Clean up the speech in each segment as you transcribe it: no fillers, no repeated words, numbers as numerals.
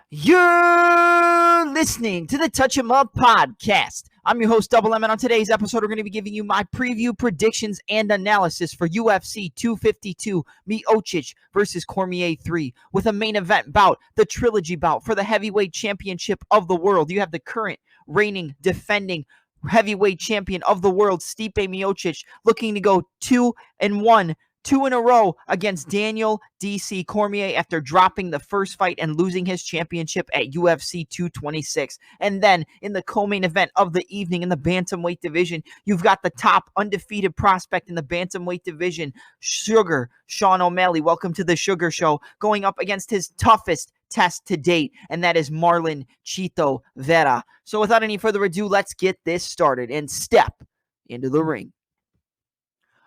You're listening to the Touch 'em Up podcast. I'm your host, Double M, and on today's episode, we're going to be giving you my preview, predictions, and analysis for UFC 252, Miocic versus Cormier 3, with a main event bout, the trilogy bout for the heavyweight championship of the world. You have the current reigning, defending heavyweight champion of the world, Stipe Miocic, looking to go 2-1, 2 in a row against Daniel D.C. Cormier after dropping the first fight and losing his championship at UFC 226. And then in the co-main event of the evening in the bantamweight division, you've got the top undefeated prospect in the bantamweight division, Sugar Sean O'Malley. Welcome to the Sugar Show, going up against his toughest test to date, and that is Marlon Chito Vera. So without any further ado, let's get this started and step into the ring.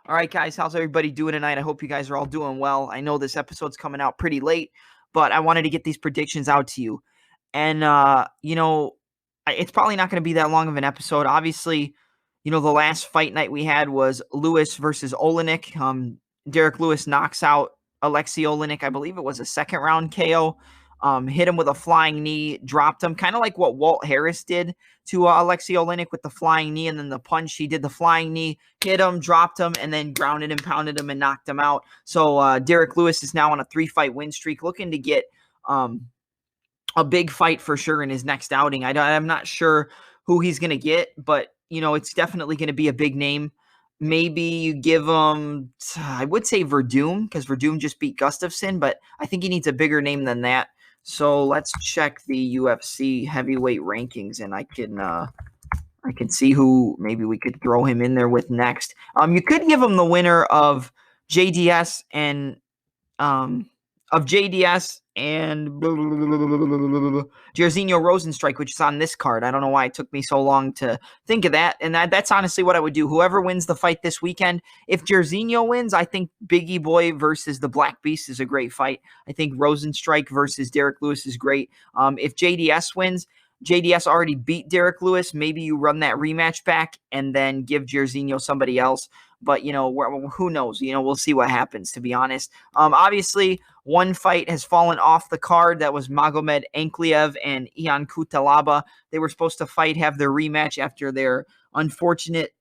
All right, guys, how's everybody doing tonight? I hope you guys are all doing well. I know this episode's coming out pretty late, but I wanted to get these predictions out to you. And, it's probably not going to be that long of an episode. Obviously, the last fight night we had was Lewis versus Olenek. Derek Lewis knocks out Alexei Olenek. I believe it was a second-round KO. Hit him with a flying knee, dropped him, kind of like what Walt Harris did to Alexei Olenek with the flying knee and then the punch. He did the flying knee, hit him, dropped him, and then grounded and pounded him and knocked him out. So Derek Lewis is now on a 3-fight win streak, looking to get a big fight for sure in his next outing. I'm not sure who he's going to get, but, it's definitely going to be a big name. Maybe you give him, I would say Verdum, because Verdum just beat Gustafsson, but I think he needs a bigger name than that. So let's check the UFC heavyweight rankings, and I can see who maybe we could throw him in there with next. You could give him the winner of JDS and Jairzinho Rosenstrike, which is on this card. I don't know why it took me so long to think of that. And that's honestly what I would do. Whoever wins the fight this weekend, if Jairzinho wins, I think Biggie Boy versus the Black Beast is a great fight. I think Rosenstrike versus Derek Lewis is great. If JDS wins, JDS already beat Derek Lewis. Maybe you run that rematch back and then give Jairzinho somebody else. But, who knows? We'll see what happens, to be honest. Obviously, one fight has fallen off the card. That was Magomed Ankalaev and Ian Cutelaba. They were supposed to have their rematch after their unfortunate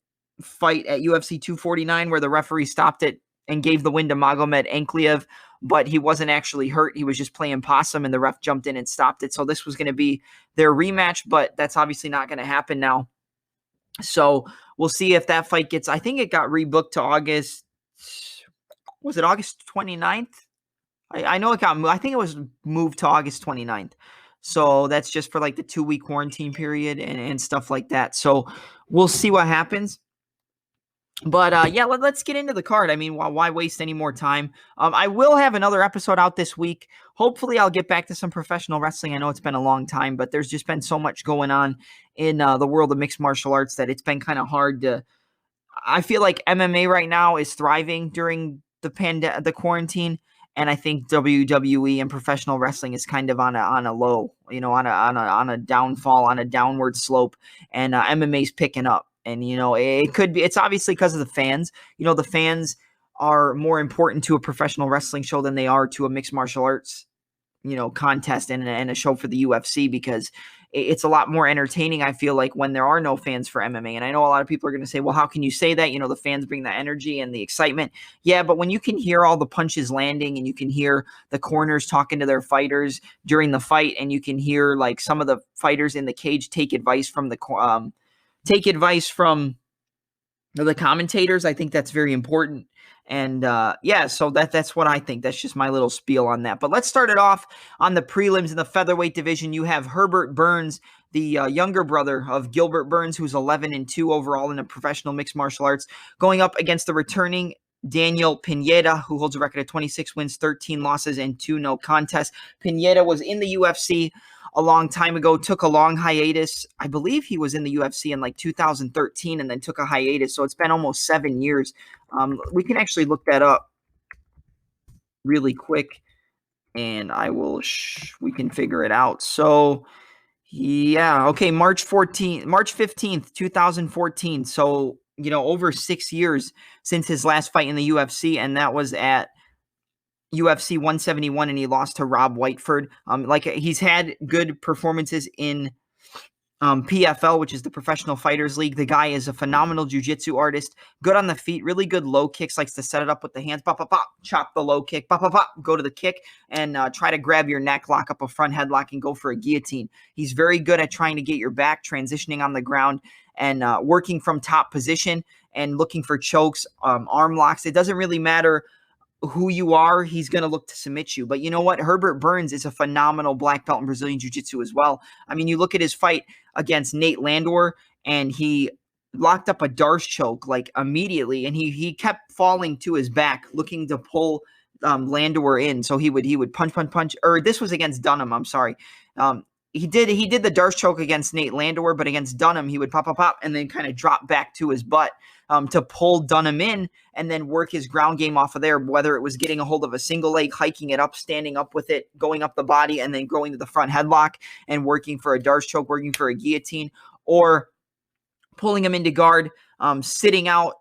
fight at UFC 249 where the referee stopped it and gave the win to Magomed Ankalaev, but he wasn't actually hurt. He was just playing possum, and the ref jumped in and stopped it. So this was going to be their rematch, but that's obviously not going to happen now. So we'll see if that fight gets, I think it got rebooked to August. Was it August 29th? I know it got moved. I think it was moved to August 29th. So that's just for like the 2-week quarantine period and stuff like that. So we'll see what happens. But let's get into the card. I mean, why waste any more time? I will have another episode out this week. Hopefully, I'll get back to some professional wrestling. I know it's been a long time, but there's just been so much going on in the world of mixed martial arts that it's been kind of hard to. I feel like MMA right now is thriving during the quarantine, and I think WWE and professional wrestling is kind of on a low, on a downfall, on a downward slope, and MMA is picking up. And, it could be, it's obviously because of the fans. The fans are more important to a professional wrestling show than they are to a mixed martial arts, contest and a show for the UFC, because it's a lot more entertaining, I feel like, when there are no fans for MMA. And I know a lot of people are going to say, well, how can you say that? The fans bring the energy and the excitement. Yeah, but when you can hear all the punches landing and you can hear the corners talking to their fighters during the fight, and you can hear like some of the fighters in the cage take advice from the commentators, I think that's very important. And so that's what I think. That's just my little spiel on that. But let's start it off on the prelims in the featherweight division. You have Herbert Burns, the younger brother of Gilbert Burns, who's 11-2 overall in the professional mixed martial arts, going up against the returning Daniel Pineda, who holds a record of 26 wins, 13 losses, and 2 no contests. Pineda was in the UFC a long time ago, took a long hiatus. I believe he was in the UFC in like 2013 and then took a hiatus. So it's been almost 7 years. We can actually look that up really quick, and we can figure it out. So okay, March 15th, 2014. So, over 6 years since his last fight in the UFC, and that was at UFC 171, and he lost to Rob Whiteford. Like he's had good performances in PFL, which is the Professional Fighters League. The guy is a phenomenal jiu-jitsu artist, good on the feet, really good low kicks, likes to set it up with the hands, pop, pop, pop, chop the low kick, pop, pop, pop, go to the kick, and try to grab your neck, lock up a front headlock, and go for a guillotine. He's very good at trying to get your back, transitioning on the ground, and working from top position and looking for chokes, arm locks. It doesn't really matter who you are, he's going to look to submit you. But you know what? Herbert Burns is a phenomenal black belt in Brazilian Jiu-Jitsu as well. I mean, you look at his fight against Nate Landwehr, and he locked up a Darce choke like immediately, and he kept falling to his back, looking to pull Landwehr in. So he would punch, or this was against Dunham. I'm sorry. He did the Darce choke against Nate Landwehr, but against Dunham, he would pop, and then kind of drop back to his butt to pull Dunham in and then work his ground game off of there, whether it was getting a hold of a single leg, hiking it up, standing up with it, going up the body, and then going to the front headlock and working for a Darce choke, working for a guillotine, or pulling him into guard, sitting out,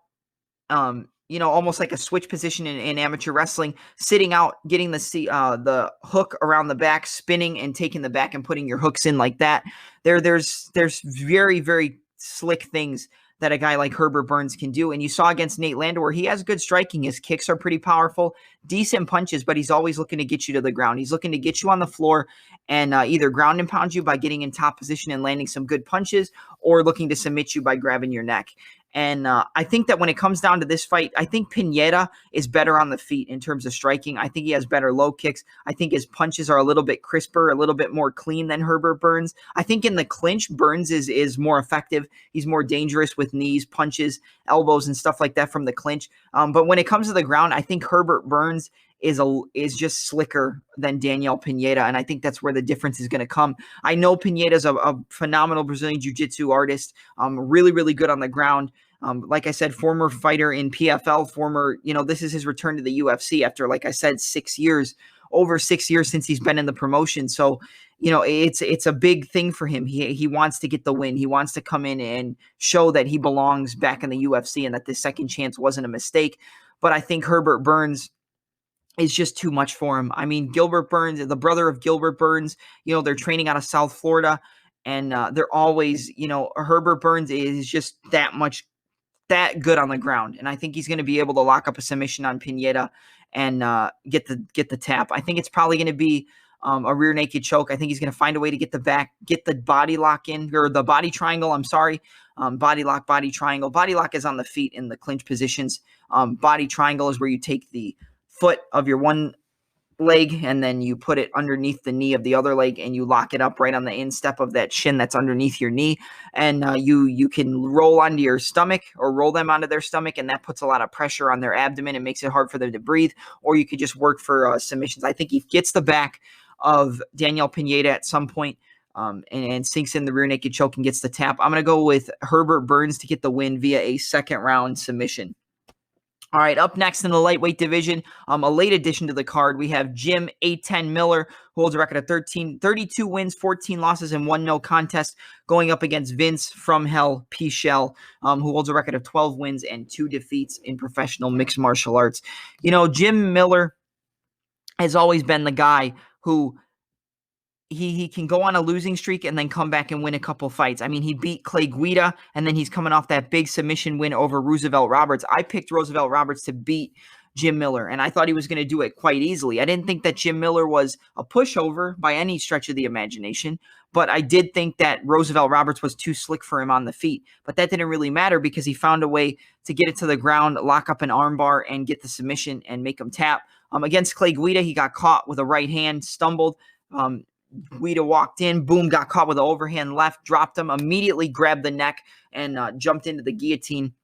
almost like a switch position in amateur wrestling, sitting out, getting the hook around the back, spinning and taking the back and putting your hooks in like that. There's very, very slick things that a guy like Herbert Burns can do. And you saw against Nate Landwehr, he has good striking. His kicks are pretty powerful, decent punches, but he's always looking to get you to the ground. He's looking to get you on the floor and either ground and pound you by getting in top position and landing some good punches, or looking to submit you by grabbing your neck. And I think that when it comes down to this fight, I think Pineda is better on the feet in terms of striking. I think he has better low kicks. I think his punches are a little bit crisper, a little bit more clean than Herbert Burns. I think in the clinch, Burns is more effective. He's more dangerous with knees, punches, elbows, and stuff like that from the clinch. But when it comes to the ground, I think Herbert Burns is just slicker than Daniel Pineda, and I think that's where the difference is going to come. I know Pineda's a phenomenal Brazilian Jiu-Jitsu artist, really, really good on the ground. Like I said, former fighter in PFL, this is his return to the UFC after, like I said, 6 years, over 6 years since he's been in the promotion. So, it's a big thing for him. He wants to get the win. He wants to come in and show that he belongs back in the UFC and that this second chance wasn't a mistake. But I think Herbert Burns is just too much for him. I mean, Gilbert Burns, the brother of Gilbert Burns, they're training out of South Florida, and they're always, Herbert Burns is just that good on the ground. And I think he's going to be able to lock up a submission on Pineda and get the tap. I think it's probably going to be a rear naked choke. I think he's going to find a way to get the body lock in, or the body triangle. I'm sorry. Body lock, body triangle. Body lock is on the feet in the clinch positions. Body triangle is where you take the foot of your one leg and then you put it underneath the knee of the other leg and you lock it up right on the instep of that shin that's underneath your knee, and you can roll onto your stomach or roll them onto their stomach, and that puts a lot of pressure on their abdomen and makes it hard for them to breathe. Or you could just work for submissions. I think he gets the back of Daniel Pineda at some point, and sinks in the rear naked choke and gets the tap. I'm going to go with Herbert Burns to get the win via a second round submission. All right, up next in the lightweight division, a late addition to the card, we have Jim A10 Miller, who holds a record of 32 wins, 14 losses, and 1 no contest, going up against Vince from Hell Pichel, who holds a record of 12 wins and 2 defeats in professional mixed martial arts. Jim Miller has always been the guy who he can go on a losing streak and then come back and win a couple fights. I mean, he beat Clay Guida, and then he's coming off that big submission win over Roosevelt Roberts. I picked Roosevelt Roberts to beat Jim Miller, and I thought he was going to do it quite easily. I didn't think that Jim Miller was a pushover by any stretch of the imagination, but I did think that Roosevelt Roberts was too slick for him on the feet. But that didn't really matter because he found a way to get it to the ground, lock up an armbar, and get the submission and make him tap. Against Clay Guida, he got caught with a right hand, stumbled. Guida walked in, boom, got caught with an overhand left, dropped him, immediately grabbed the neck and jumped into the guillotine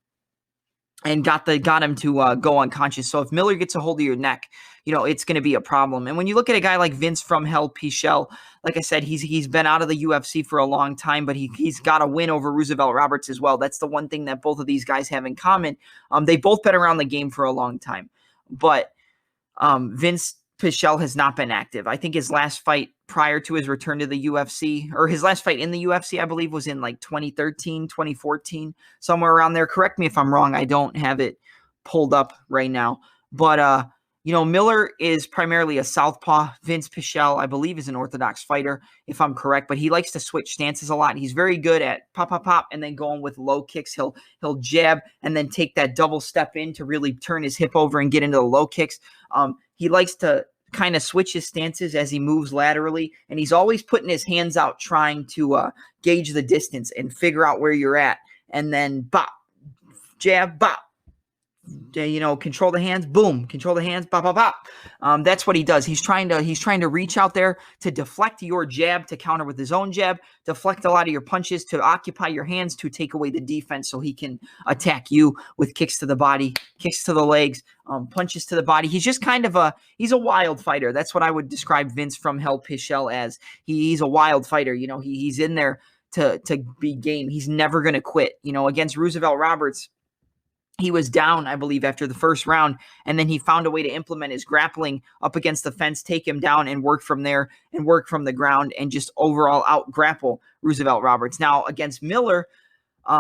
and got him to go unconscious. So if Miller gets a hold of your neck, it's going to be a problem. And when you look at a guy like Vince from Hell Pichel, like I said, he's been out of the UFC for a long time, but he's got a win over Roosevelt Roberts as well. That's the one thing that both of these guys have in common. They've both been around the game for a long time, but Vince Pichel has not been active. I think his last fight prior to his return to the UFC, or his last fight in the UFC, I believe was in like 2013, 2014, somewhere around there. Correct me if I'm wrong. I don't have it pulled up right now. But Miller is primarily a southpaw. Vince Pichel, I believe, is an orthodox fighter, if I'm correct, but he likes to switch stances a lot. He's very good at pop, pop, pop, and then going with low kicks. He'll jab and then take that double step in to really turn his hip over and get into the low kicks. He likes to kind of switch his stances as he moves laterally, and he's always putting his hands out trying to gauge the distance and figure out where you're at, and then bop, jab, bop. Control the hands, boom, control the hands, bop, bop, bop. That's what he does. He's trying to reach out there to deflect your jab, to counter with his own jab, deflect a lot of your punches, to occupy your hands, to take away the defense so he can attack you with kicks to the body, kicks to the legs, punches to the body. He's just he's a wild fighter. That's what I would describe Vince from Hell Pichel as. He's a wild fighter. He's in there to be game. He's never going to quit. Against Roosevelt Roberts, he was down, I believe, after the first round, and then he found a way to implement his grappling up against the fence, take him down, and work from there, and work from the ground, and just overall out-grapple Roosevelt Roberts. Now, against Miller,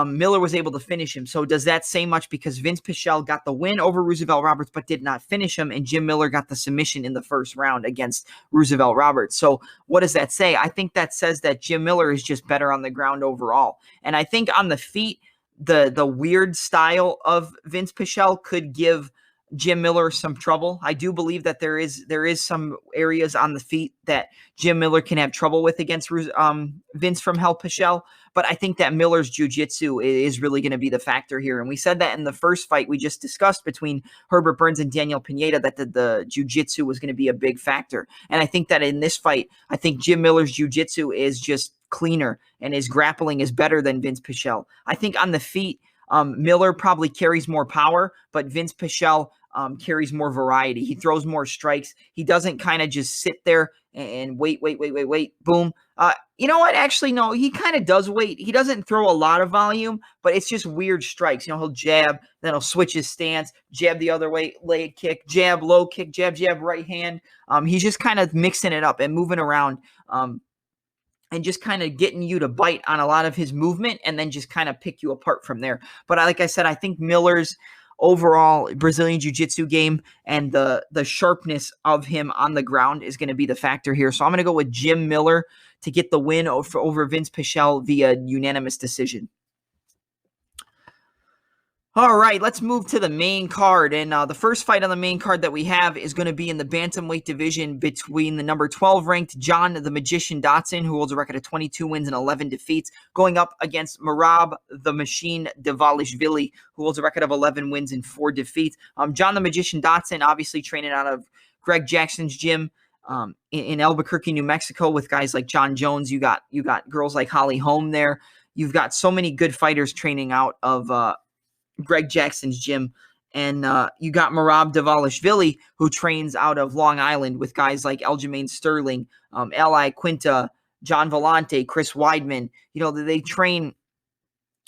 Miller was able to finish him. So does that say much? Because Vince Pichel got the win over Roosevelt Roberts, but did not finish him, and Jim Miller got the submission in the first round against Roosevelt Roberts. So what does that say? I think that says that Jim Miller is just better on the ground overall. And I think on the feet, the weird style of Vince Pichel could give Jim Miller some trouble. I do believe that there is some areas on the feet that Jim Miller can have trouble with against Vince from Hell Pichel, but I think that Miller's jiu-jitsu is really going to be the factor here. And we said that in the first fight we just discussed between Herbert Burns and Daniel Pineda, that the jiu-jitsu was going to be a big factor. And I think that in this fight, I think Jim Miller's jiu-jitsu is just cleaner, and his grappling is better than Vince Pichel. I think on the feet, Miller probably carries more power, but Vince Pichel carries more variety. He throws more strikes. He doesn't kind of just sit there and wait, boom. You know what? Actually, no, he kind of does wait. He doesn't throw a lot of volume, but it's just weird strikes. He'll jab, then he'll switch his stance, jab the other way, leg kick, jab, low kick, jab, right hand. He's just kind of mixing it up and moving around. And just kind of getting you to bite on a lot of his movement and then just kind of pick you apart from there. But like I said, I think Miller's overall Brazilian Jiu-Jitsu game and the sharpness of him on the ground is going to be the factor here. So I'm going to go with Jim Miller to get the win over Vince Pichel via unanimous decision. All right, let's move to the main card. And the first fight on the main card that we have is going to be in the bantamweight division between the number 12 ranked John the Magician Dotson, who holds a record of 22 wins and 11 defeats, going up against Merab the Machine Dvalishvili, who holds a record of 11 wins and 4 defeats. John the Magician Dotson, obviously training out of Greg Jackson's gym in Albuquerque, New Mexico, with guys like John Jones. You got girls like Holly Holm there. You've got so many good fighters training out of Greg Jackson's gym. And you got Merab Dvalishvili, who trains out of Long Island with guys like Aljamain Sterling, L.I. Quinta, John Vellante, Chris Weidman. They train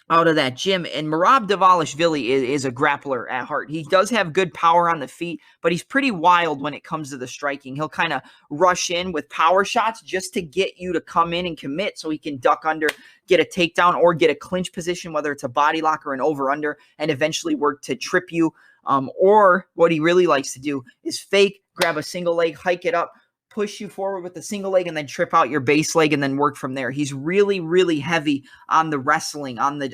out of that gym. And Merab Dvalishvili is a grappler at heart. He does have good power on the feet, but he's pretty wild when it comes to the striking. He'll kind of rush in with power shots just to get you to come in and commit so he can duck under, get a takedown, or get a clinch position, whether it's a body lock or an over-under, and eventually work to trip you. Or what he really likes to do is fake, grab a single leg, hike it up, push you forward with the single leg, and then trip out your base leg and then work from there. He's really, really heavy on the wrestling, on the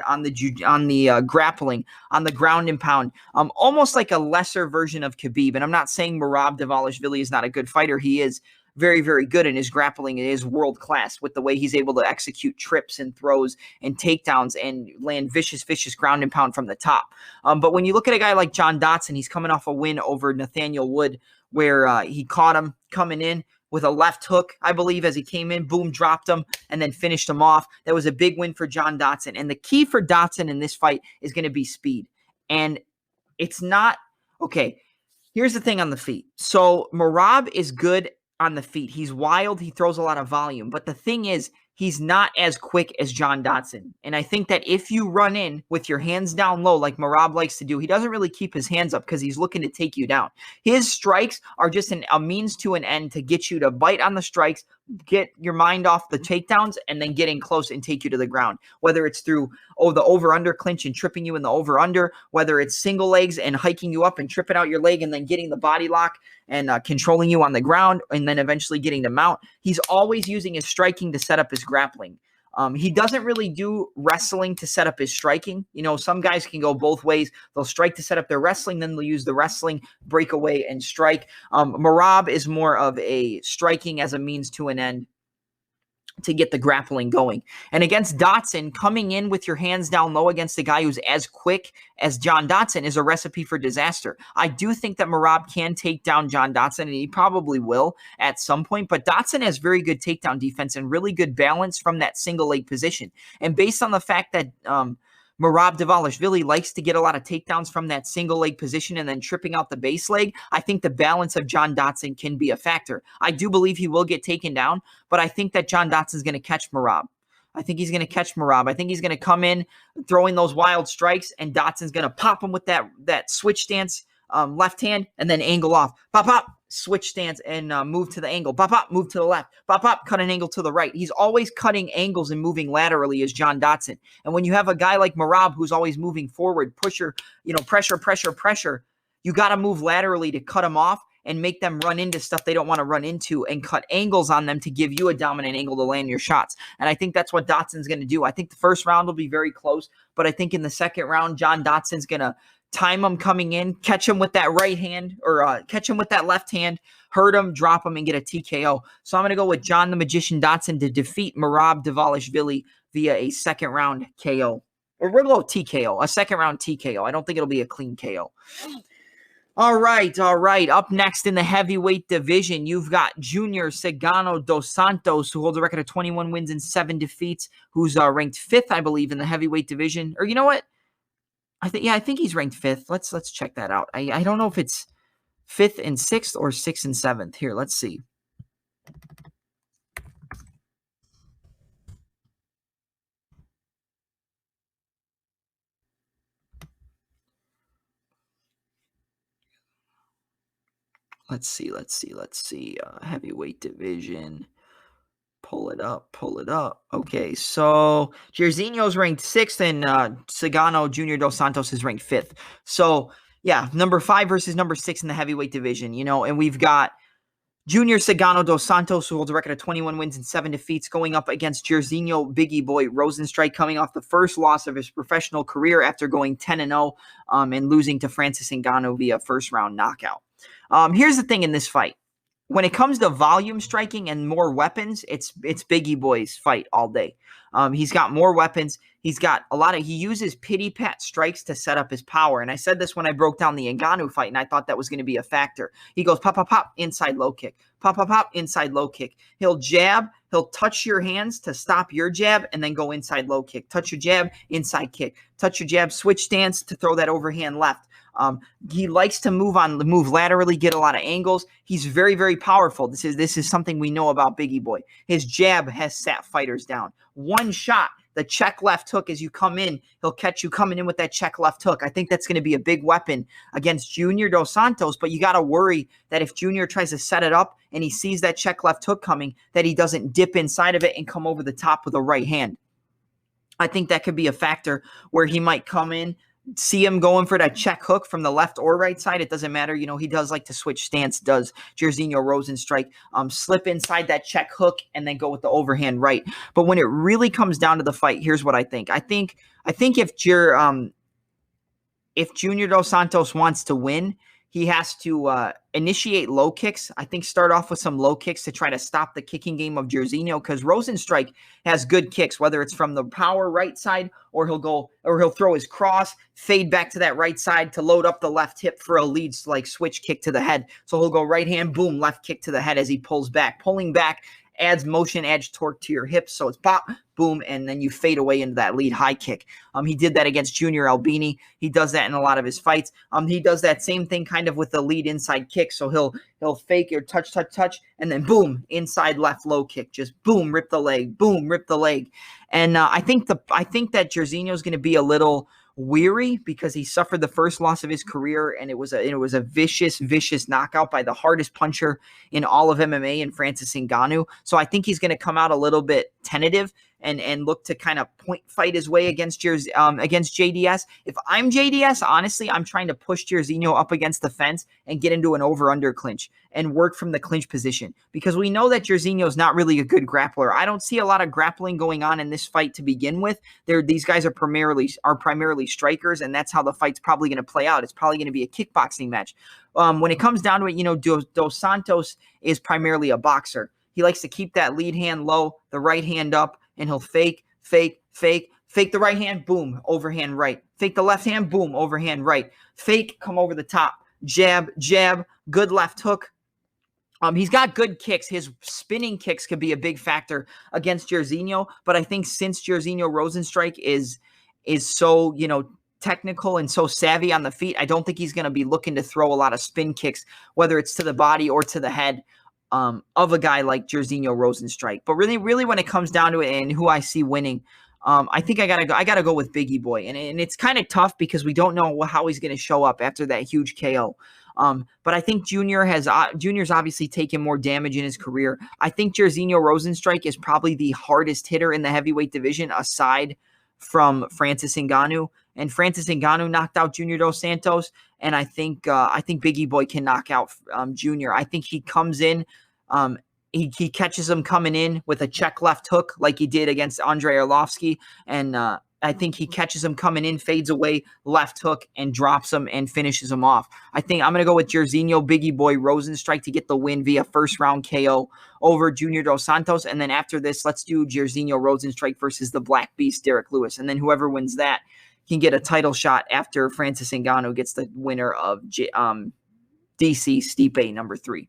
grappling, on the ground and pound. Almost like a lesser version of Khabib. And I'm not saying Merab Dvalishvili is not a good fighter. He is very, very good, in his grappling. It is world class with the way he's able to execute trips and throws and takedowns and land vicious ground and pound from the top. But when you look at a guy like John Dotson, he's coming off a win over Nathaniel Wood, where he caught him coming in with a left hook, I believe, as he came in, boom, dropped him, and then finished him off. That was a big win for John Dotson. And the key for Dotson in this fight is going to be speed. And it's not, okay, here's the thing on the feet. So Merab is good on the feet. He's wild. He throws a lot of volume. But the thing is, he's not as quick as John Dodson. And I think that if you run in with your hands down low, like Merab likes to do, he doesn't really keep his hands up because he's looking to take you down. His strikes are just a means to an end to get you to bite on the strikes, get your mind off the takedowns, and then get in close and take you to the ground. Whether it's through the over-under clinch and tripping you in the over-under, whether it's single legs and hiking you up and tripping out your leg and then getting the body lock and controlling you on the ground and then eventually getting to mount. He's always using his striking to set up his grappling. He doesn't really do wrestling to set up his striking. You know, some guys can go both ways. They'll strike to set up their wrestling, then they'll use the wrestling, break away, and strike. Merab is more of a striking as a means to an end to get the grappling going. And against Dodson, coming in with your hands down low against a guy who's as quick as John Dodson is a recipe for disaster. I do think that Merab can take down John Dodson, and he probably will at some point, but Dodson has very good takedown defense and really good balance from that single leg position. And based on the fact that Merab Dvalishvili likes to get a lot of takedowns from that single leg position and then tripping out the base leg, I think the balance of John Dodson can be a factor. I do believe he will get taken down, but I think that John Dodson's going to catch Merab. I think he's going to catch Merab. I think he's going to come in throwing those wild strikes, and Dodson's going to pop him with that switch stance left hand and then angle off. Pop, pop, switch stance and move to the angle. Pop, pop, move to the left. Pop, pop, cut an angle to the right. He's always cutting angles and moving laterally as John Dodson. And when you have a guy like Merab who's always moving forward, pressure, pressure, you got to move laterally to cut him off and make them run into stuff they don't want to run into and cut angles on them to give you a dominant angle to land your shots. And I think that's what Dodson's going to do. I think the first round will be very close, but I think in the second round, John Dodson's going to time him coming in, catch him with that right hand or catch him with that left hand, hurt him, drop him, and get a TKO. So I'm going to go with John the Magician Dodson to defeat Merab Dvalishvili via a second round KO. Or we'll go TKO, a second round TKO. I don't think it'll be a clean KO. All right. Up next in the heavyweight division, you've got Junior Cigano dos Santos, who holds a record of 21 wins and 7 defeats, who's ranked 5th, I believe, in the heavyweight division. Or you know what? I think he's ranked 5th. Let's check that out. I don't know if it's 5th and 6th or 6th and 7th. Here, let's see. Let's see. Heavyweight division. Pull it up. Okay, so Jairzinho's ranked 6th and Cigano Junior dos Santos is ranked 5th. So, yeah, number 5 versus number 6 in the heavyweight division, and we've got Junior Cigano dos Santos, who holds a record of 21 wins and 7 defeats, going up against Jairzinho Biggie Boy Rozenstruik, coming off the first loss of his professional career after going 10-0 and losing to Francis Ngannou via first-round knockout. Here's the thing in this fight. When it comes to volume striking and more weapons, it's Biggie Boy's fight all day. He's got more weapons. He's got he uses pity-pat strikes to set up his power. And I said this when I broke down the Ngannou fight, and I thought that was going to be a factor. He goes pop, pop, pop, inside low kick. Pop, pop, pop, inside low kick. He'll jab. He'll touch your hands to stop your jab and then go inside low kick. Touch your jab, inside kick. Touch your jab, switch stance to throw that overhand left. He likes to move laterally, get a lot of angles. He's very, very powerful. This is something we know about Biggie Boy. His jab has sat fighters down. One shot, the check left hook as you come in, he'll catch you coming in with that check left hook. I think that's going to be a big weapon against Junior dos Santos, but you got to worry that if Junior tries to set it up and he sees that check left hook coming, that he doesn't dip inside of it and come over the top with a right hand. I think that could be a factor where he might come in, see him going for that check hook from the left or right side. It doesn't matter. He does like to switch stance, does Jairzinho Rozenstruik, slip inside that check hook and then go with the overhand right. But when it really comes down to the fight, here's what I think. I think if Junior dos Santos wants to win, he has to initiate low kicks. I think start off with some low kicks to try to stop the kicking game of Jairzinho, because Rozenstruik has good kicks, whether it's from the power right side or he'll throw his cross, fade back to that right side to load up the left hip for a lead like switch kick to the head. So he'll go right hand, boom, left kick to the head as he pulls back. Pulling back adds motion, adds torque to your hips. So it's pop, boom, and then you fade away into that lead high kick. He did that against Junior Albini. He does that in a lot of his fights. He does that same thing kind of with the lead inside kick. So he'll fake your touch, and then boom, inside left low kick. Just boom, rip the leg, boom, rip the leg. And I think that Jairzinho is going to be a little weary because he suffered the first loss of his career, and it was a vicious knockout by the hardest puncher in all of MMA in Francis Ngannou. So I think he's going to come out a little bit tentative and look to kind of point fight his way against JDS. If I'm JDS, honestly, I'm trying to push Jairzinho up against the fence and get into an over-under clinch and work from the clinch position, because we know that Jairzinho is not really a good grappler. I don't see a lot of grappling going on in this fight to begin with. These guys are primarily strikers, and that's how the fight's probably going to play out. It's probably going to be a kickboxing match. When it comes down to it, Dos Santos is primarily a boxer. He likes to keep that lead hand low, the right hand up, and he'll fake the right hand, boom, overhand right. Fake the left hand, boom, overhand right. Fake, come over the top. Jab, good left hook. He's got good kicks. His spinning kicks could be a big factor against Jairzinho, but I think since Jairzinho Rozenstruik is so, technical and so savvy on the feet, I don't think he's going to be looking to throw a lot of spin kicks, whether it's to the body or to the head of a guy like Jairzinho Rozenstruik. But really when it comes down to it and who I see winning, I think I gotta go with Biggie Boy. And it's kind of tough because we don't know how he's going to show up after that huge KO. But I think Junior's obviously taken more damage in his career. I think Jairzinho Rozenstruik is probably the hardest hitter in the heavyweight division aside from Francis Ngannou. And Francis Ngannou knocked out Junior Dos Santos, and I think Biggie Boy can knock out Junior. I think he comes in, he catches him coming in with a check left hook like he did against Andrei Arlovsky, and I think he catches him coming in, fades away, left hook, and drops him and finishes him off. I think I'm going to go with Jairzinho Biggie Boy Rozenstruik to get the win via first round KO over Junior Dos Santos. And then after this, let's do Jairzinho Rozenstruik versus the Black Beast, Derek Lewis. And then whoever wins that can get a title shot after Francis Ngannou gets the winner of DC Stipe number 3.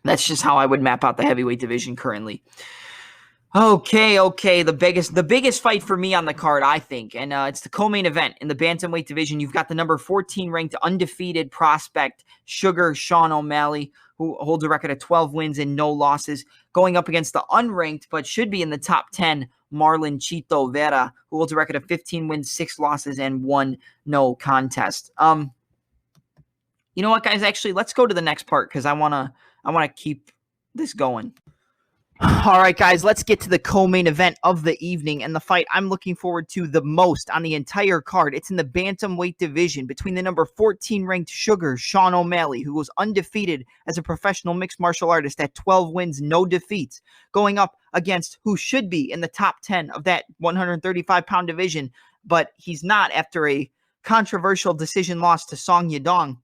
That's just how I would map out the heavyweight division currently. Okay. The biggest fight for me on the card, I think, and it's the co-main event in the bantamweight division. You've got the number 14 ranked undefeated prospect Sugar Sean O'Malley, who holds a record of 12 wins and no losses, going up against the unranked but should be in the top 10 Marlon Chito Vera, who holds a record of 15 wins, 6 losses, and 1 no contest. You know what, guys? Actually, let's go to the next part because I wanna keep this going. All right, guys, let's get to the co-main event of the evening and the fight I'm looking forward to the most on the entire card. It's in the bantamweight division between the number 14 ranked Sugar Sean O'Malley, who was undefeated as a professional mixed martial artist at 12 wins, no defeats, going up against who should be in the top 10 of that 135-pound division, but he's not after a controversial decision loss to Song Yadong.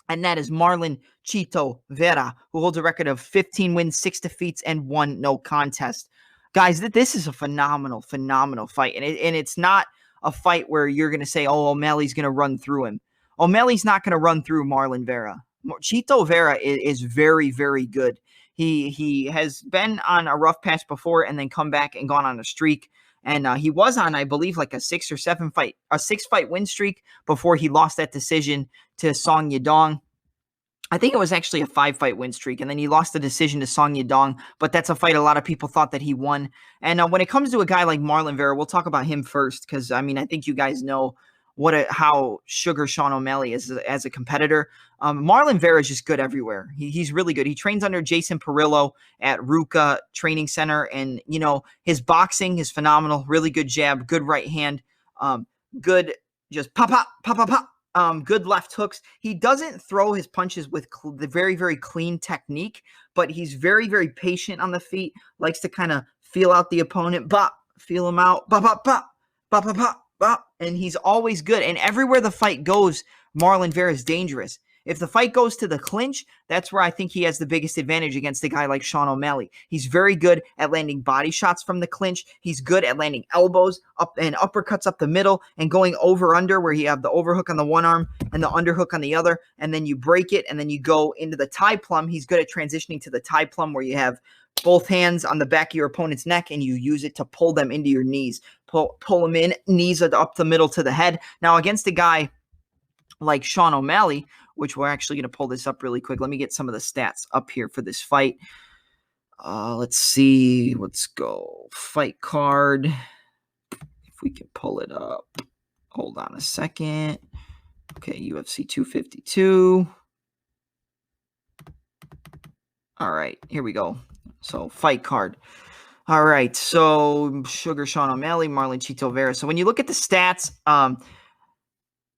And that is Marlon Chito Vera, who holds a record of 15 wins, 6 defeats, and 1 no contest. Guys, this is a phenomenal fight. And it's not a fight where you're going to say, oh, O'Malley's going to run through him. O'Malley's not going to run through Marlon Vera. Chito Vera is very, very good. He has been on a rough patch before and then come back and gone on a streak. And he was on, I believe, like a 6-fight win streak before he lost that decision to Song Yadong. I think it was actually a 5-fight win streak, and then he lost the decision to Song Yadong, but that's a fight a lot of people thought that he won. And when it comes to a guy like Marlon Vera, we'll talk about him first because, I think you guys know how Sugar Sean O'Malley is as a competitor. Marlon Vera is just good everywhere. He's really good. He trains under Jason Perillo at Ruka Training Center, and his boxing is phenomenal. Really good jab, good right hand, good just pop. Good left hooks. He doesn't throw his punches with the very, very clean technique, but he's very, very patient on the feet. Likes to kind of feel out the opponent, feel him out, and he's always good. And everywhere the fight goes, Marlon Vera is dangerous. If the fight goes to the clinch, that's where I think he has the biggest advantage against a guy like Sean O'Malley. He's very good at landing body shots from the clinch. He's good at landing elbows up and uppercuts up the middle and going over under where you have the overhook on the one arm and the underhook on the other, and then you break it and then you go into the tie plum. He's good at transitioning to the tie plum where you have both hands on the back of your opponent's neck, and you use it to pull them into your knees. Pull them in, knees up the middle to the head. Now, against a guy like Sean O'Malley, which we're actually going to pull this up really quick. Let me get some of the stats up here for this fight. Let's see. Let's go. Fight card. If we can pull it up. Hold on a second. Okay, UFC 252. All right, here we go. So, fight card. All right, so Sugar Sean O'Malley, Marlon Chito Vera. So when you look at the stats,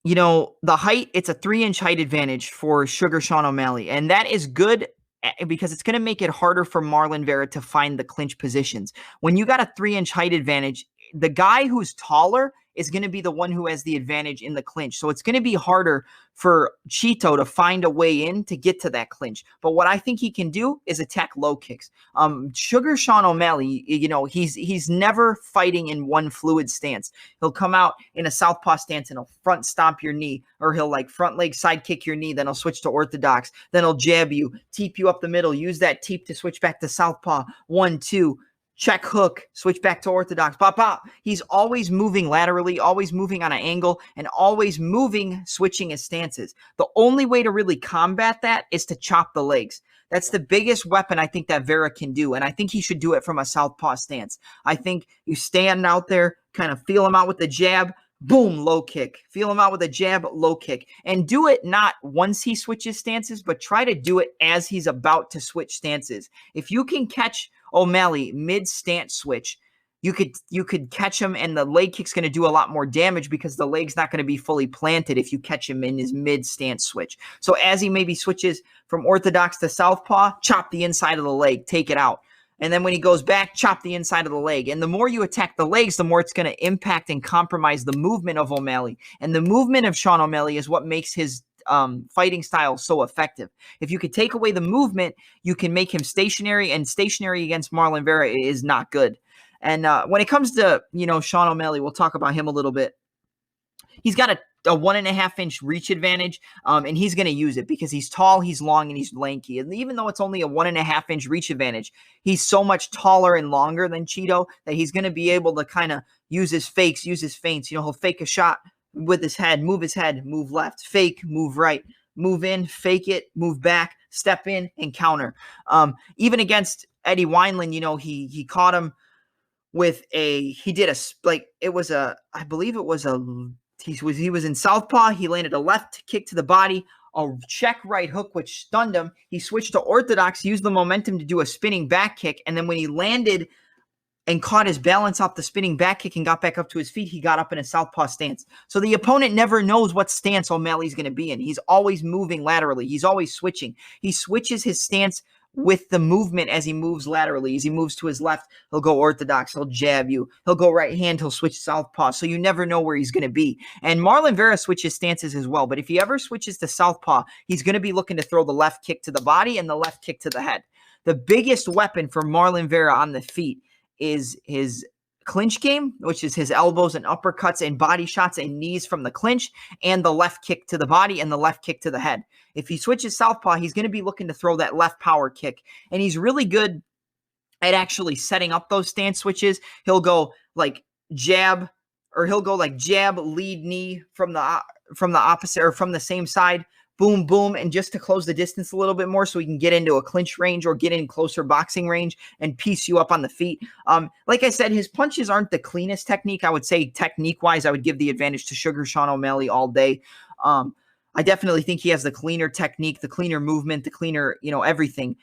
you know, the height, it's a 3-inch height advantage for Sugar Sean O'Malley. And that is good because it's going to make it harder for Marlon Vera to find the clinch positions. When you got a 3-inch height advantage, the guy who's taller is going to be the one who has the advantage in the clinch. So it's going to be harder for Chito to find a way in to get to that clinch. But what I think he can do is attack low kicks. Sugar Sean O'Malley, you know, he's never fighting in one fluid stance. He'll come out in a southpaw stance and he'll front stomp your knee, or he'll like front leg side kick your knee. Then he'll switch to orthodox. Then he'll jab you, teep you up the middle, use that teep to switch back to southpaw. 1, 2. Check hook, switch back to orthodox, pop, pop. He's always moving laterally, always moving on an angle, and always moving, switching his stances. The only way to really combat that is to chop the legs. That's the biggest weapon I think that Vera can do, and I think he should do it from a southpaw stance. I think you stand out there, kind of feel him out with the jab, boom, low kick. Feel him out with a jab, low kick. And do it not once he switches stances, but try to do it as he's about to switch stances. If you can catch O'Malley mid-stance switch, you could catch him, and the leg kick's going to do a lot more damage because the leg's not going to be fully planted if you catch him in his mid-stance switch. So as he maybe switches from orthodox to southpaw, chop the inside of the leg, take it out. And then when he goes back, chop the inside of the leg. And the more you attack the legs, the more it's going to impact and compromise the movement of O'Malley. And the movement of Sean O'Malley is what makes his fighting style so effective. If you could take away the movement, you can make him stationary, and stationary against Marlon Vera is not good. And when it comes to, you know, Sean O'Malley, we'll talk about him a little bit. He's got a 1.5-inch reach advantage, and he's going to use it because he's tall, he's long, and he's lanky. And even though it's only a 1.5-inch reach advantage, he's so much taller and longer than Chito that he's going to be able to kind of use his fakes, use his feints. You know, he'll fake a shot with his head, move left, fake, move right, move in, fake it, move back, step in, and counter. Even against Eddie Wineland, you know, he caught him with I believe it was he was in southpaw. He landed a left kick to the body, a check right hook, which stunned him. He switched to orthodox, used the momentum to do a spinning back kick, and then when he landed and caught his balance off the spinning back kick and got back up to his feet, he got up in a southpaw stance. So the opponent never knows what stance O'Malley's going to be in. He's always moving laterally. He's always switching. He switches his stance with the movement as he moves laterally. As he moves to his left, he'll go orthodox, he'll jab you. He'll go right hand, he'll switch southpaw. So you never know where he's going to be. And Marlon Vera switches stances as well. But if he ever switches to southpaw, he's going to be looking to throw the left kick to the body and the left kick to the head. The biggest weapon for Marlon Vera on the feet is his clinch game, which is his elbows and uppercuts and body shots and knees from the clinch, and the left kick to the body and the left kick to the head. If he switches southpaw, he's going to be looking to throw that left power kick, and he's really good at actually setting up those stance switches. He'll go like jab, or he'll go like jab, lead knee from the opposite or from the same side, boom, boom, and just to close the distance a little bit more so he can get into a clinch range or get in closer boxing range and piece you up on the feet. Like I said, his punches aren't the cleanest technique. I would say technique-wise, I would give the advantage to Sugar Sean O'Malley all day. I definitely think he has the cleaner technique, the cleaner movement, the cleaner, you know, everything.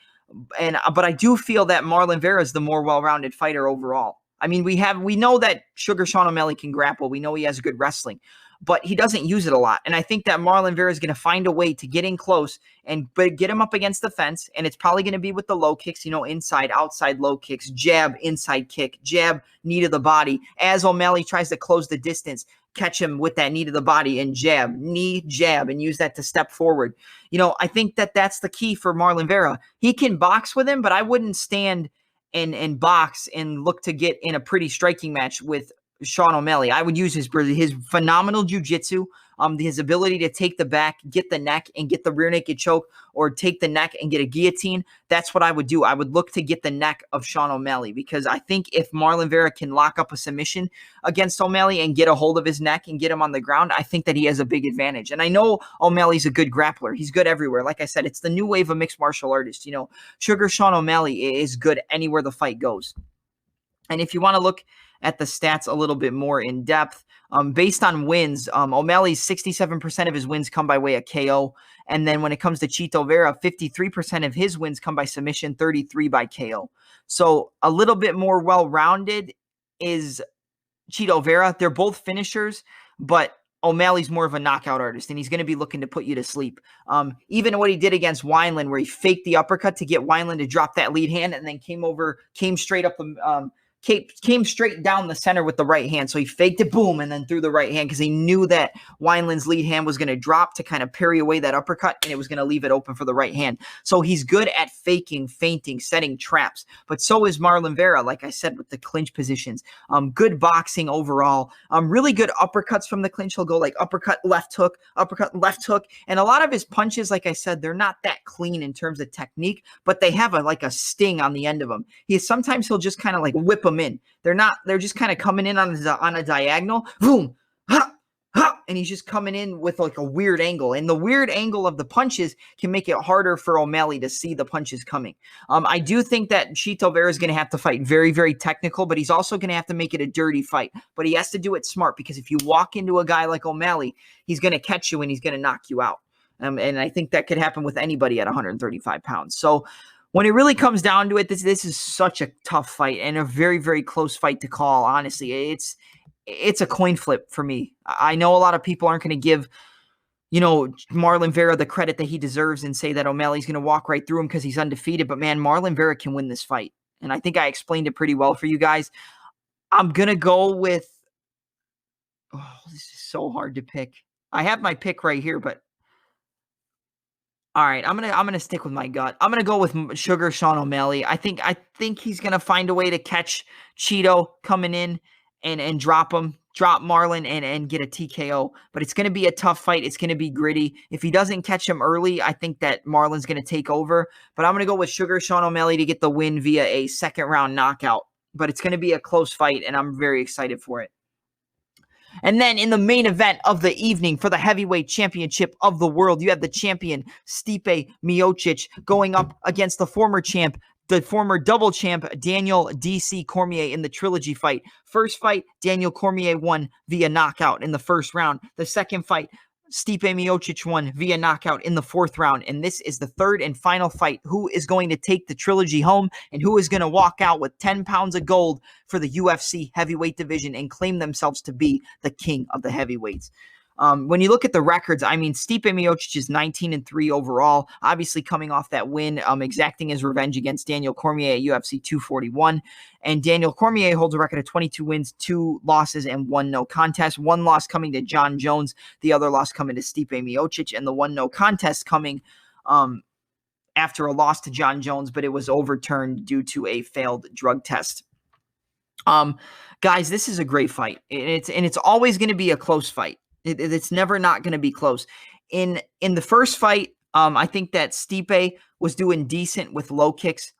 But I do feel that Marlon Vera is the more well-rounded fighter overall. I mean, we know that Sugar Sean O'Malley can grapple. We know he has good wrestling, but he doesn't use it a lot. And I think that Marlon Vera is going to find a way to get in close but get him up against the fence. And it's probably going to be with the low kicks, you know, inside, outside low kicks, jab, inside kick, jab, knee to the body. As O'Malley tries to close the distance, catch him with that knee to the body and jab, knee, jab, and use that to step forward. You know, I think that that's the key for Marlon Vera. He can box with him, but I wouldn't stand and box and look to get in a pretty striking match with Sean O'Malley. I would use his phenomenal jiu-jitsu, his ability to take the back, get the neck, and get the rear naked choke, or take the neck and get a guillotine, that's what I would do. I would look to get the neck of Sean O'Malley, because I think if Marlon Vera can lock up a submission against O'Malley and get a hold of his neck and get him on the ground, I think that he has a big advantage. And I know O'Malley's a good grappler. He's good everywhere. Like I said, it's the new wave of mixed martial artists. Sugar Sean O'Malley is good anywhere the fight goes. And if you want to look at the stats a little bit more in depth, based on wins, O'Malley's 67% of his wins come by way of KO. And then when it comes to Chito Vera, 53% of his wins come by submission, 33 by KO. So a little bit more well-rounded is Chito Vera. They're both finishers, but O'Malley's more of a knockout artist, and he's going to be looking to put you to sleep. Even what he did against Wineland, where he faked the uppercut to get Wineland to drop that lead hand, and then came straight up the came straight down the center with the right hand. So he faked it, boom, and then threw the right hand because he knew that Wineland's lead hand was going to drop to kind of parry away that uppercut, and it was going to leave it open for the right hand. So he's good at faking, feinting, setting traps. But so is Marlon Vera, like I said, with the clinch positions. Good boxing overall. Really good uppercuts from the clinch. He'll go like uppercut, left hook, uppercut, left hook. And a lot of his punches, like I said, they're not that clean in terms of technique, but they have a sting on the end of them. Sometimes he'll just kind of like whip them in. They're just kind of coming in on a diagonal, boom, ha, ha, and he's just coming in with like a weird angle. And the weird angle of the punches can make it harder for O'Malley to see the punches coming. I do think that Chito Vera is going to have to fight very, very technical, but he's also going to have to make it a dirty fight. But he has to do it smart, because if you walk into a guy like O'Malley, he's going to catch you and he's going to knock you out. And I think that could happen with anybody at 135 pounds. So when it really comes down to it, this is such a tough fight and a very, very close fight to call. Honestly, it's a coin flip for me. I know a lot of people aren't going to give, Marlon Vera the credit that he deserves and say that O'Malley's going to walk right through him because he's undefeated. But man, Marlon Vera can win this fight. And I think I explained it pretty well for you guys. I'm going to go with, this is so hard to pick. I have my pick right here, but all right, I'm gonna stick with my gut. I'm gonna go with Sugar Sean O'Malley. I think he's gonna find a way to catch Chito coming in and drop Marlon and get a TKO. But it's gonna be a tough fight. It's gonna be gritty. If he doesn't catch him early, I think that Marlon's gonna take over. But I'm gonna go with Sugar Sean O'Malley to get the win via a second round knockout. But it's gonna be a close fight, and I'm very excited for it. And then in the main event of the evening for the heavyweight championship of the world, you have the champion Stipe Miocic going up against the former champ, the former double champ Daniel DC Cormier in the trilogy fight. First fight, Daniel Cormier won via knockout in the first round. The second fight, Stipe Miocic won via knockout in the fourth round. And this is the third and final fight. Who is going to take the trilogy home, and who is going to walk out with 10 pounds of gold for the UFC heavyweight division and claim themselves to be the king of the heavyweights? When you look at the records, I mean, Stipe Miocic is 19-3 overall, obviously coming off that win, exacting his revenge against Daniel Cormier at UFC 241. And Daniel Cormier holds a record of 22 wins, 2 losses, and 1 no contest. 1 loss coming to John Jones, the other loss coming to Stipe Miocic, and the 1 no contest coming after a loss to John Jones, but it was overturned due to a failed drug test. Guys, this is a great fight. It's always going to be a close fight. It's never not going to be close. In the first fight, I think that Stipe was doing decent with low kicks.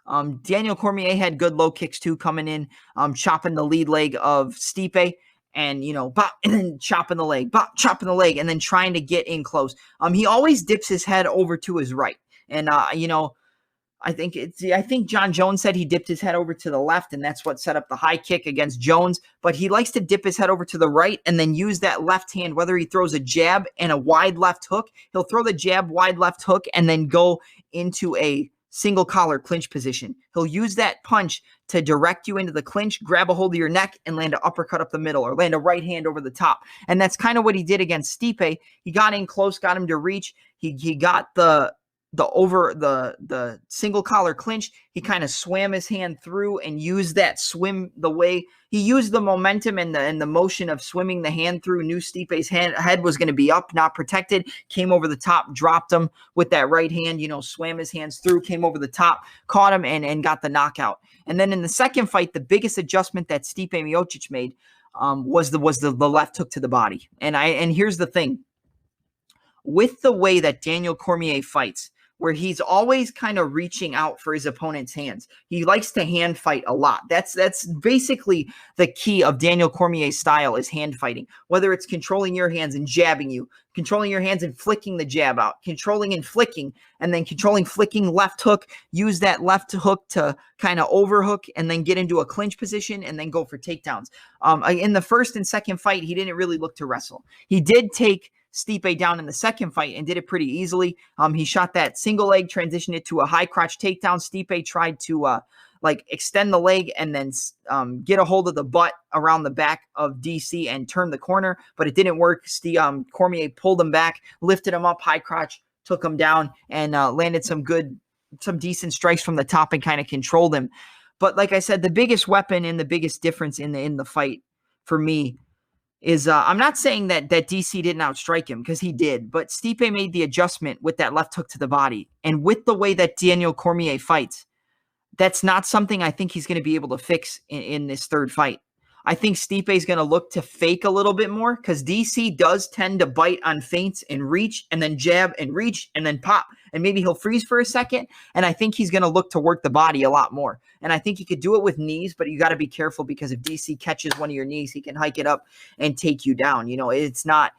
Daniel Cormier had good low kicks too, coming in, chopping the lead leg of Stipe, and bop, and then chopping the leg, bop, chopping the leg, and then trying to get in close. He always dips his head over to his right, and I think John Jones said he dipped his head over to the left, and that's what set up the high kick against Jones. But he likes to dip his head over to the right and then use that left hand, whether he throws a jab and a wide left hook. He'll throw the jab, wide left hook, and then go into a single collar clinch position. He'll use that punch to direct you into the clinch, grab a hold of your neck, and land an uppercut up the middle, or land a right hand over the top. And that's kind of what he did against Stipe. He got in close, got him to reach. He got the single collar clinch. He kind of swam his hand through and used that swim the way he used the momentum and the motion of swimming the hand through. Knew Stipe's head was going to be up, not protected. Came over the top, dropped him with that right hand. Swam his hands through, came over the top, caught him, and got the knockout. And then in the second fight, the biggest adjustment that Stipe Miocic made was the left hook to the body. And here's the thing. with the way that Daniel Cormier fights, where he's always kind of reaching out for his opponent's hands. He likes to hand fight a lot. That's basically the key of Daniel Cormier's style, is hand fighting. Whether it's controlling your hands and jabbing you, controlling your hands and flicking the jab out, controlling and flicking, and then controlling, flicking left hook, use that left hook to kind of overhook and then get into a clinch position and then go for takedowns. In the first and second fight, he didn't really look to wrestle. He did take Stipe down in the second fight and did it pretty easily. He shot that single leg, transitioned it to a high crotch takedown. Stipe tried to extend the leg and then get a hold of the butt around the back of DC and turn the corner, but it didn't work. Cormier pulled him back, lifted him up, high crotch, took him down, and landed some decent strikes from the top and kind of controlled him. But like I said, the biggest weapon and the biggest difference in the fight for me is I'm not saying that DC didn't outstrike him, because he did, but Stipe made the adjustment with that left hook to the body. And with the way that Daniel Cormier fights, that's not something I think he's going to be able to fix in this third fight. I think Stipe is going to look to fake a little bit more, because DC does tend to bite on feints and reach and then jab and reach and then pop. And maybe he'll freeze for a second. And I think he's going to look to work the body a lot more. And I think he could do it with knees, but you got to be careful, because if DC catches one of your knees, he can hike it up and take you down. You know, it's not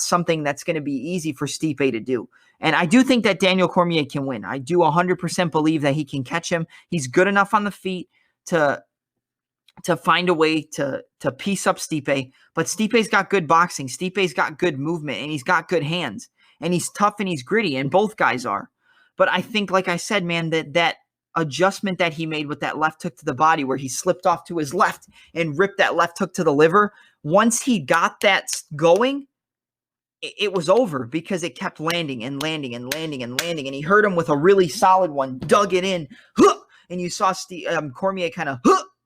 something that's going to be easy for Stipe to do. And I do think that Daniel Cormier can win. I do 100% believe that he can catch him. He's good enough on the feet to find a way to piece up Stipe. But Stipe's got good boxing. Stipe's got good movement, and he's got good hands. And he's tough and he's gritty, and both guys are. But I think, like I said, man, that adjustment that he made with that left hook to the body, where he slipped off to his left and ripped that left hook to the liver, once he got that going, it was over, because it kept landing and landing and landing and landing. And he hurt him with a really solid one, dug it in, and you saw Cormier kind of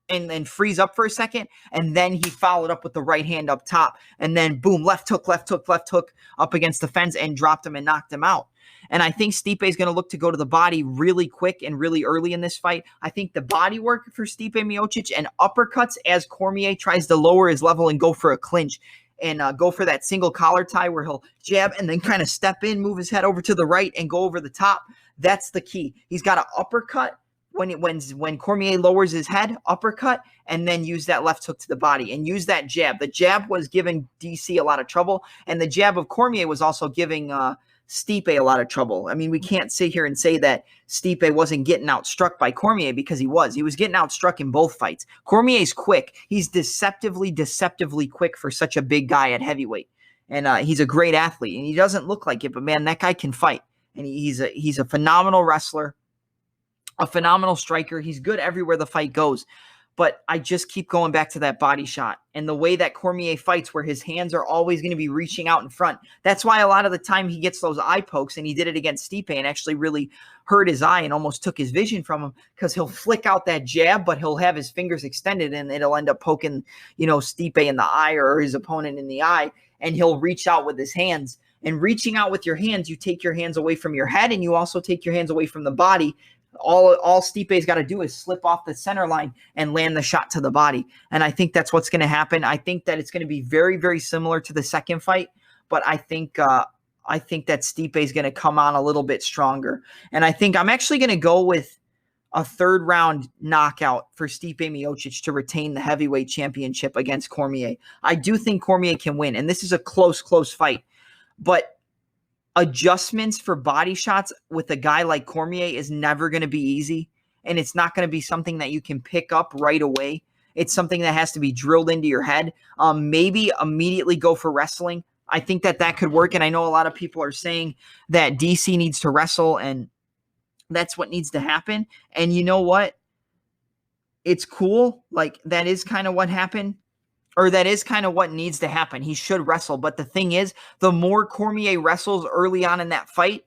and then freeze up for a second, and then he followed up with the right hand up top, and then boom, left hook up against the fence and dropped him and knocked him out. And I think Stipe is going to look to go to the body really quick and really early in this fight. I think the body work for Stipe Miocic and uppercuts as Cormier tries to lower his level and go for a clinch and go for that single collar tie where he'll jab and then kind of step in, move his head over to the right and go over the top. That's the key. He's got an uppercut when Cormier lowers his head, uppercut, and then use that left hook to the body and use that jab. The jab was giving DC a lot of trouble, and the jab of Cormier was also giving Stipe a lot of trouble. I mean, we can't sit here and say that Stipe wasn't getting outstruck by Cormier, because he was. He was getting outstruck in both fights. Cormier's quick. He's deceptively quick for such a big guy at heavyweight. And he's a great athlete, and he doesn't look like it, but man, that guy can fight. And he's a phenomenal wrestler, a phenomenal striker. He's good everywhere the fight goes. But I just keep going back to that body shot and the way that Cormier fights, where his hands are always going to be reaching out in front. That's why a lot of the time he gets those eye pokes, and he did it against Stipe and actually really hurt his eye and almost took his vision from him, because he'll flick out that jab, but he'll have his fingers extended and it'll end up poking, Stipe in the eye or his opponent in the eye, and he'll reach out with his hands. And reaching out with your hands, you take your hands away from your head, and you also take your hands away from the body. All Stipe's got to do is slip off the center line and land the shot to the body. And I think that's what's going to happen. I think that it's going to be very, very similar to the second fight, but I think that Stipe is going to come on a little bit stronger. And I think I'm actually going to go with a third round knockout for Stipe Miocic to retain the heavyweight championship against Cormier. I do think Cormier can win, and this is a close fight, but adjustments for body shots with a guy like Cormier is never going to be easy, and it's not going to be something that you can pick up right away. It's something that has to be drilled into your head. Maybe immediately go for wrestling. I think that could work, and I know a lot of people are saying that DC needs to wrestle, and that's what needs to happen. And you know what? It's cool. Like, that is kind of what happened. Or that is kind of what needs to happen. He should wrestle. But the thing is, the more Cormier wrestles early on in that fight,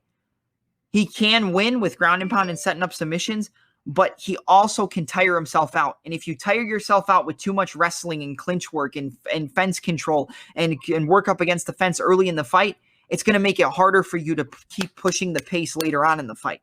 he can win with ground and pound and setting up submissions, but he also can tire himself out. And if you tire yourself out with too much wrestling and clinch work and fence control and work up against the fence early in the fight, it's going to make it harder for you to keep pushing the pace later on in the fight.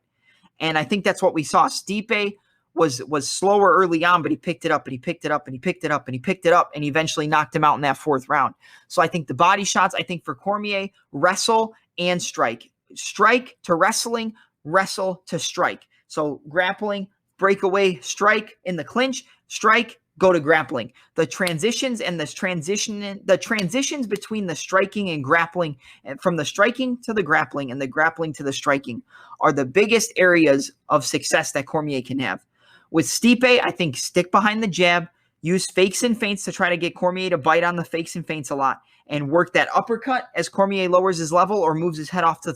And I think that's what we saw. Stipe was slower early on, but he picked it up and he picked it up and he picked it up and he picked it up and he eventually knocked him out in that fourth round. So I think the body shots, I think for Cormier, wrestle and strike. Strike to wrestling, wrestle to strike. So grappling, breakaway, strike in the clinch, strike, go to grappling. The transitions and the transitions between the striking and grappling, and from the striking to the grappling and the grappling to the striking, are the biggest areas of success that Cormier can have. With Stipe, I think stick behind the jab, use fakes and feints to try to get Cormier to bite on the fakes and feints a lot, and work that uppercut as Cormier lowers his level or moves his head off to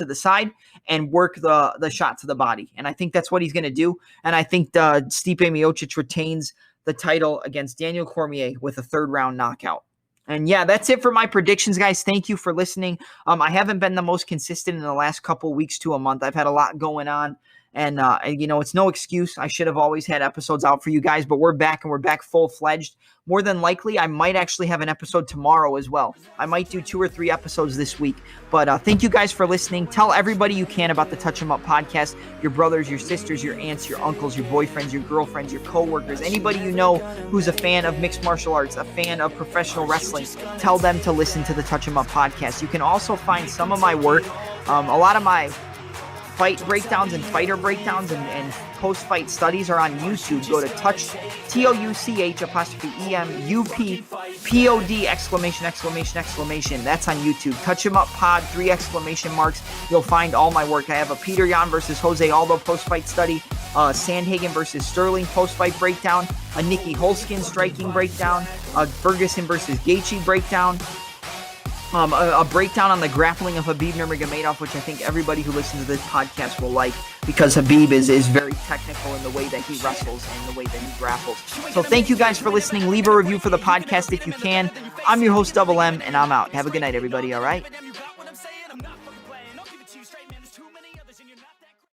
the side, and work the shot to the body. And I think that's what he's going to do. And I think Stipe Miocic retains the title against Daniel Cormier with a third-round knockout. And yeah, that's it for my predictions, guys. Thank you for listening. I haven't been the most consistent in the last couple weeks to a month. I've had a lot going on. And it's no excuse. I should have always had episodes out for you guys, but we're back, and we're back full-fledged. More than likely, I might actually have an episode tomorrow as well. I might do 2 or 3 episodes this week. But thank you guys for listening. Tell everybody you can about the Touch 'Em Up podcast. Your brothers, your sisters, your aunts, your uncles, your boyfriends, your girlfriends, your coworkers, anybody you know who's a fan of mixed martial arts, a fan of professional wrestling. Tell them to listen to the Touch 'Em Up podcast. You can also find some of my work, a lot of my fight breakdowns and fighter breakdowns and post-fight studies are on YouTube. Go to TOUCH !EUP'Pod! ! That's on YouTube. Touch 'Em Up Pod, 3 exclamation marks. You'll find all my work. I have a Peter Yan versus Jose Aldo post-fight study, Sandhagen versus Sterling post-fight breakdown, a Nikki Holskin striking breakdown, a Ferguson versus Gaethje breakdown, a breakdown on the grappling of Khabib Nurmagomedov, which I think everybody who listens to this podcast will like, because Khabib is very technical in the way that he wrestles and the way that he grapples. So thank you guys for listening. Leave a review for the podcast if you can. I'm your host, Double M, and I'm out. Have a good night, everybody, all right?